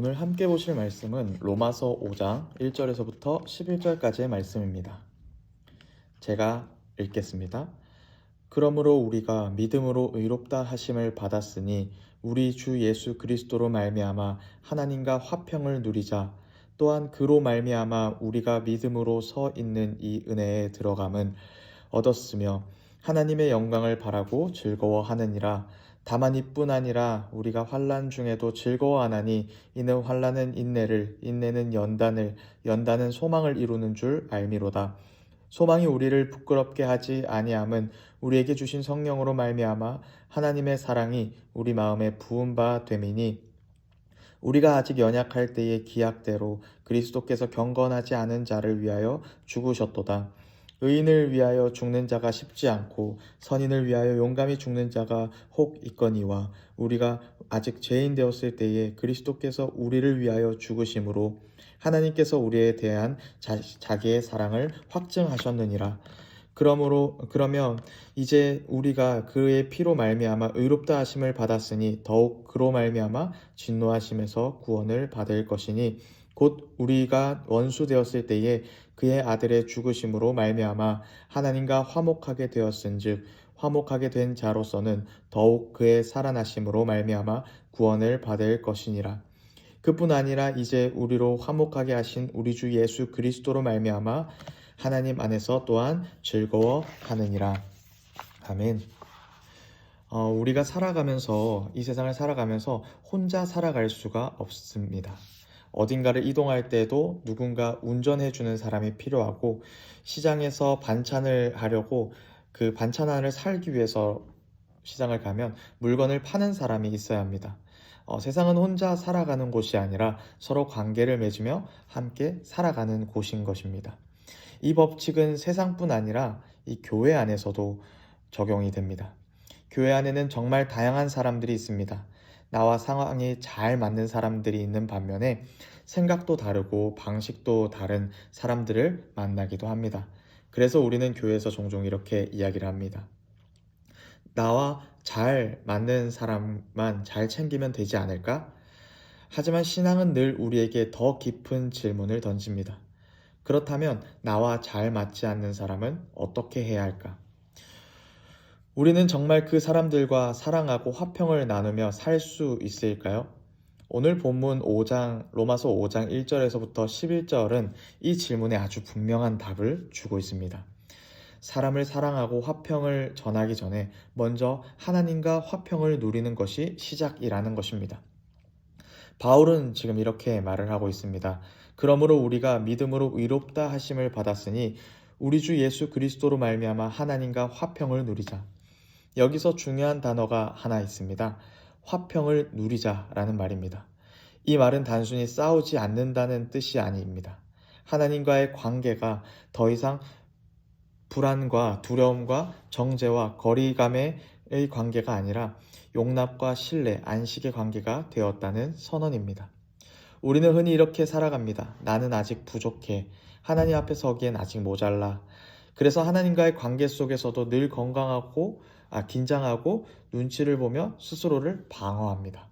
오늘 함께 보실 말씀은 로마서 5장 1절에서부터 11절까지의 말씀입니다. 제가 읽겠습니다. 그러므로 우리가 믿음으로 의롭다 하심을 받았으니 우리 주 예수 그리스도로 말미암아 하나님과 화평을 누리자. 또한 그로 말미암아 우리가 믿음으로 서 있는 이 은혜에 들어감은 얻었으며 하나님의 영광을 바라고 즐거워하느니라. 다만 이뿐 아니라 우리가 환난 중에도 즐거워하나니 이는 환난은 인내를, 인내는 연단을, 연단은 소망을 이루는 줄 알미로다. 소망이 우리를 부끄럽게 하지 아니함은 우리에게 주신 성령으로 말미암아 하나님의 사랑이 우리 마음에 부은 바 됨이니 우리가 아직 연약할 때의 기약대로 그리스도께서 경건하지 않은 자를 위하여 죽으셨도다. 의인을 위하여 죽는 자가 쉽지 않고 선인을 위하여 용감히 죽는 자가 혹 있거니와 우리가 아직 죄인 되었을 때에 그리스도께서 우리를 위하여 죽으심으로 하나님께서 우리에 대한 자기의 사랑을 확증하셨느니라. 그러면 이제 우리가 그의 피로 말미암아 의롭다 하심을 받았으니 더욱 그로 말미암아 진노하심에서 구원을 받을 것이니 곧 우리가 원수 되었을 때에 그의 아들의 죽으심으로 말미암아 하나님과 화목하게 되었은즉 화목하게 된 자로서는 더욱 그의 살아나심으로 말미암아 구원을 받을 것이니라. 그뿐 아니라 이제 우리로 화목하게 하신 우리 주 예수 그리스도로 말미암아 하나님 안에서 또한 즐거워하느니라. 아멘. 우리가 살아가면서 이 세상을 살아가면서 혼자 살아갈 수가 없습니다. 어딘가를 이동할 때도 누군가 운전해주는 사람이 필요하고 시장에서 반찬을 하려고 그 반찬을 살기 위해서 시장을 가면 물건을 파는 사람이 있어야 합니다. 세상은 혼자 살아가는 곳이 아니라 서로 관계를 맺으며 함께 살아가는 곳인 것입니다. 이 법칙은 세상뿐 아니라 이 교회 안에서도 적용이 됩니다. 교회 안에는 정말 다양한 사람들이 있습니다. 나와 상황이 잘 맞는 사람들이 있는 반면에 생각도 다르고 방식도 다른 사람들을 만나기도 합니다. 그래서 우리는 교회에서 종종 이렇게 이야기를 합니다. 나와 잘 맞는 사람만 잘 챙기면 되지 않을까? 하지만 신앙은 늘 우리에게 더 깊은 질문을 던집니다. 그렇다면 나와 잘 맞지 않는 사람은 어떻게 해야 할까? 우리는 정말 그 사람들과 사랑하고 화평을 나누며 살 수 있을까요? 오늘 본문 로마서 5장 1절에서부터 11절은 이 질문에 아주 분명한 답을 주고 있습니다. 사람을 사랑하고 화평을 전하기 전에 먼저 하나님과 화평을 누리는 것이 시작이라는 것입니다. 바울은 지금 이렇게 말을 하고 있습니다. 그러므로 우리가 믿음으로 의롭다 하심을 받았으니 우리 주 예수 그리스도로 말미암아 하나님과 화평을 누리자. 여기서 중요한 단어가 하나 있습니다. 화평을 누리자라는 말입니다. 이 말은 단순히 싸우지 않는다는 뜻이 아닙니다. 하나님과의 관계가 더 이상 불안과 두려움과 정죄와 거리감의 관계가 아니라 용납과 신뢰, 안식의 관계가 되었다는 선언입니다. 우리는 흔히 이렇게 살아갑니다. 나는 아직 부족해. 하나님 앞에 서기엔 아직 모자라. 그래서 하나님과의 관계 속에서도 늘 긴장하고 눈치를 보며 스스로를 방어합니다.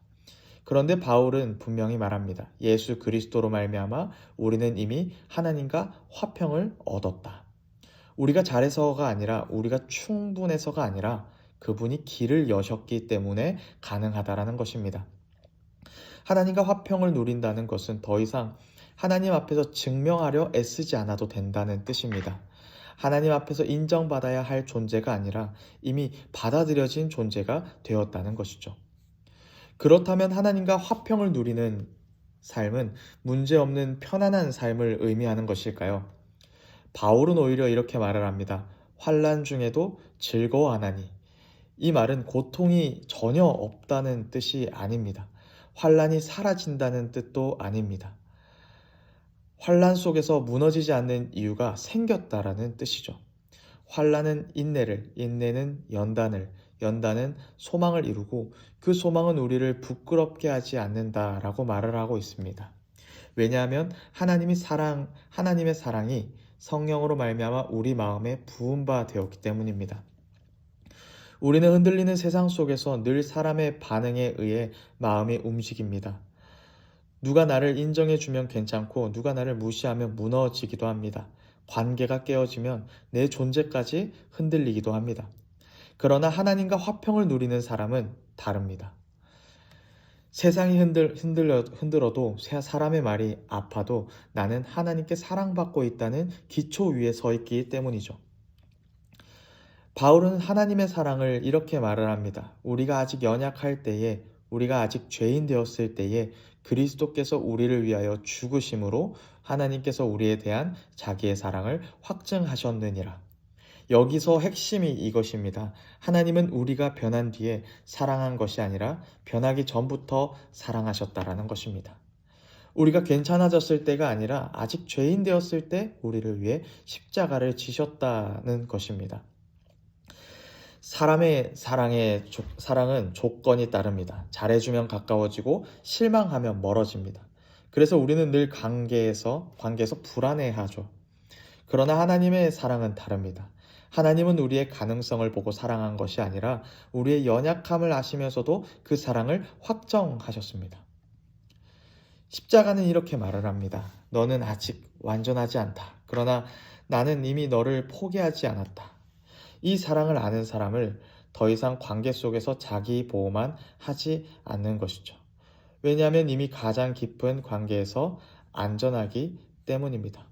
그런데 바울은 분명히 말합니다. 예수 그리스도로 말미암아 우리는 이미 하나님과 화평을 얻었다. 우리가 잘해서가 아니라 우리가 충분해서가 아니라 그분이 길을 여셨기 때문에 가능하다라는 것입니다. 하나님과 화평을 누린다는 것은 더 이상 하나님 앞에서 증명하려 애쓰지 않아도 된다는 뜻입니다. 하나님 앞에서 인정받아야 할 존재가 아니라 이미 받아들여진 존재가 되었다는 것이죠. 그렇다면 하나님과 화평을 누리는 삶은 문제없는 편안한 삶을 의미하는 것일까요? 바울은 오히려 이렇게 말을 합니다. 환난 중에도 즐거워하나니. 이 말은 고통이 전혀 없다는 뜻이 아닙니다. 환난이 사라진다는 뜻도 아닙니다. 환난 속에서 무너지지 않는 이유가 생겼다라는 뜻이죠. 환난은 인내를, 인내는 연단을, 연단은 소망을 이루고 그 소망은 우리를 부끄럽게 하지 않는다라고 말을 하고 있습니다. 왜냐하면 하나님의 사랑이 성령으로 말미암아 우리 마음에 부은 바 되었기 때문입니다. 우리는 흔들리는 세상 속에서 늘 사람의 반응에 의해 마음이 움직입니다. 누가 나를 인정해주면 괜찮고 누가 나를 무시하면 무너지기도 합니다. 관계가 깨어지면 내 존재까지 흔들리기도 합니다. 그러나 하나님과 화평을 누리는 사람은 다릅니다. 세상이 흔들어도 사람의 말이 아파도 나는 하나님께 사랑받고 있다는 기초 위에 서 있기 때문이죠. 바울은 하나님의 사랑을 이렇게 말을 합니다. 우리가 아직 연약할 때에, 우리가 아직 죄인 되었을 때에 그리스도께서 우리를 위하여 죽으심으로 하나님께서 우리에 대한 자기의 사랑을 확증하셨느니라. 여기서 핵심이 이것입니다. 하나님은 우리가 변한 뒤에 사랑한 것이 아니라 변하기 전부터 사랑하셨다라는 것입니다. 우리가 괜찮아졌을 때가 아니라 아직 죄인 되었을 때 우리를 위해 십자가를 지셨다는 것입니다. 사람의 사랑은 조건이 따릅니다. 잘해주면 가까워지고 실망하면 멀어집니다. 그래서 우리는 늘 관계에서 불안해하죠. 그러나 하나님의 사랑은 다릅니다. 하나님은 우리의 가능성을 보고 사랑한 것이 아니라 우리의 연약함을 아시면서도 그 사랑을 확정하셨습니다. 십자가는 이렇게 말을 합니다. 너는 아직 완전하지 않다. 그러나 나는 이미 너를 포기하지 않았다. 이 사랑을 아는 사람을 더 이상 관계 속에서 자기 보호만 하지 않는 것이죠. 왜냐하면 이미 가장 깊은 관계에서 안전하기 때문입니다.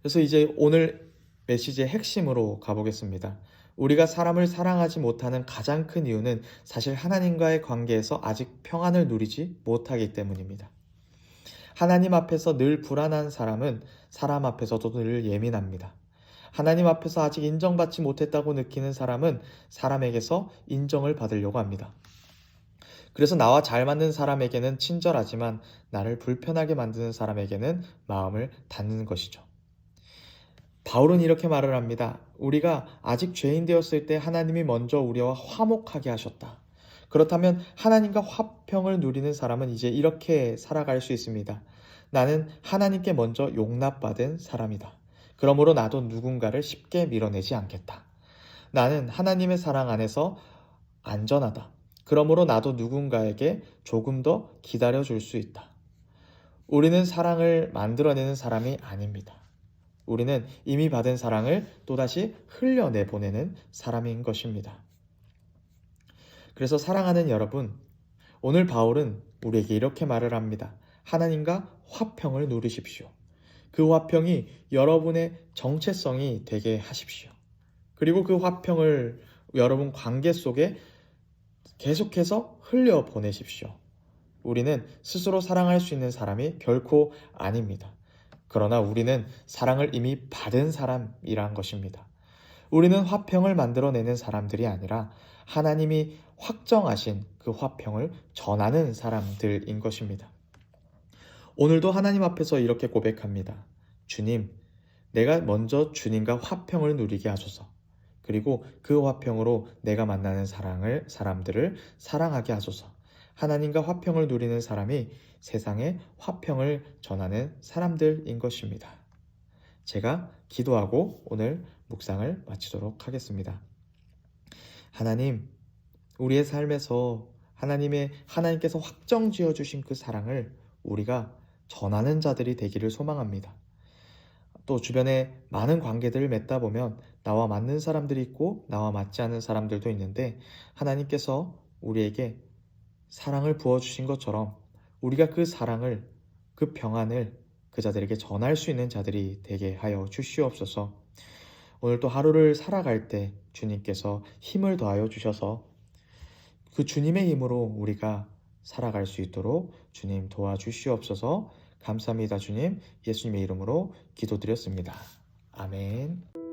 그래서 이제 오늘 메시지의 핵심으로 가보겠습니다. 우리가 사람을 사랑하지 못하는 가장 큰 이유는 사실 하나님과의 관계에서 아직 평안을 누리지 못하기 때문입니다. 하나님 앞에서 늘 불안한 사람은 사람 앞에서도 늘 예민합니다. 하나님 앞에서 아직 인정받지 못했다고 느끼는 사람은 사람에게서 인정을 받으려고 합니다. 그래서 나와 잘 맞는 사람에게는 친절하지만 나를 불편하게 만드는 사람에게는 마음을 닫는 것이죠. 바울은 이렇게 말을 합니다. 우리가 아직 죄인 되었을 때 하나님이 먼저 우리와 화목하게 하셨다. 그렇다면 하나님과 화평을 누리는 사람은 이제 이렇게 살아갈 수 있습니다. 나는 하나님께 먼저 용납받은 사람이다. 그러므로 나도 누군가를 쉽게 밀어내지 않겠다. 나는 하나님의 사랑 안에서 안전하다. 그러므로 나도 누군가에게 조금 더 기다려줄 수 있다. 우리는 사랑을 만들어내는 사람이 아닙니다. 우리는 이미 받은 사랑을 또다시 흘려내보내는 사람인 것입니다. 그래서 사랑하는 여러분, 오늘 바울은 우리에게 이렇게 말을 합니다. 하나님과 화평을 누리십시오. 그 화평이 여러분의 정체성이 되게 하십시오. 그리고 그 화평을 여러분 관계 속에 계속해서 흘려보내십시오. 우리는 스스로 사랑할 수 있는 사람이 결코 아닙니다. 그러나 우리는 사랑을 이미 받은 사람이란 것입니다. 우리는 화평을 만들어내는 사람들이 아니라 하나님이 확정하신 그 화평을 전하는 사람들인 것입니다. 오늘도 하나님 앞에서 이렇게 고백합니다. 주님, 내가 먼저 주님과 화평을 누리게 하소서. 그리고 그 화평으로 내가 만나는 사람들을 사랑하게 하소서. 하나님과 화평을 누리는 사람이 세상에 화평을 전하는 사람들인 것입니다. 제가 기도하고 오늘 묵상을 마치도록 하겠습니다. 하나님, 우리의 삶에서 하나님께서 확정 지어주신 그 사랑을 우리가 전하는 자들이 되기를 소망합니다. 또 주변에 많은 관계들을 맺다 보면 나와 맞는 사람들이 있고 나와 맞지 않는 사람들도 있는데 하나님께서 우리에게 사랑을 부어주신 것처럼 우리가 그 사랑을, 그 평안을 그 자들에게 전할 수 있는 자들이 되게 하여 주시옵소서. 오늘 또 하루를 살아갈 때 주님께서 힘을 더하여 주셔서 그 주님의 힘으로 우리가 살아갈 수 있도록 주님 도와주시옵소서. 감사합니다. 주님, 예수님의 이름으로 기도드렸습니다. 아멘.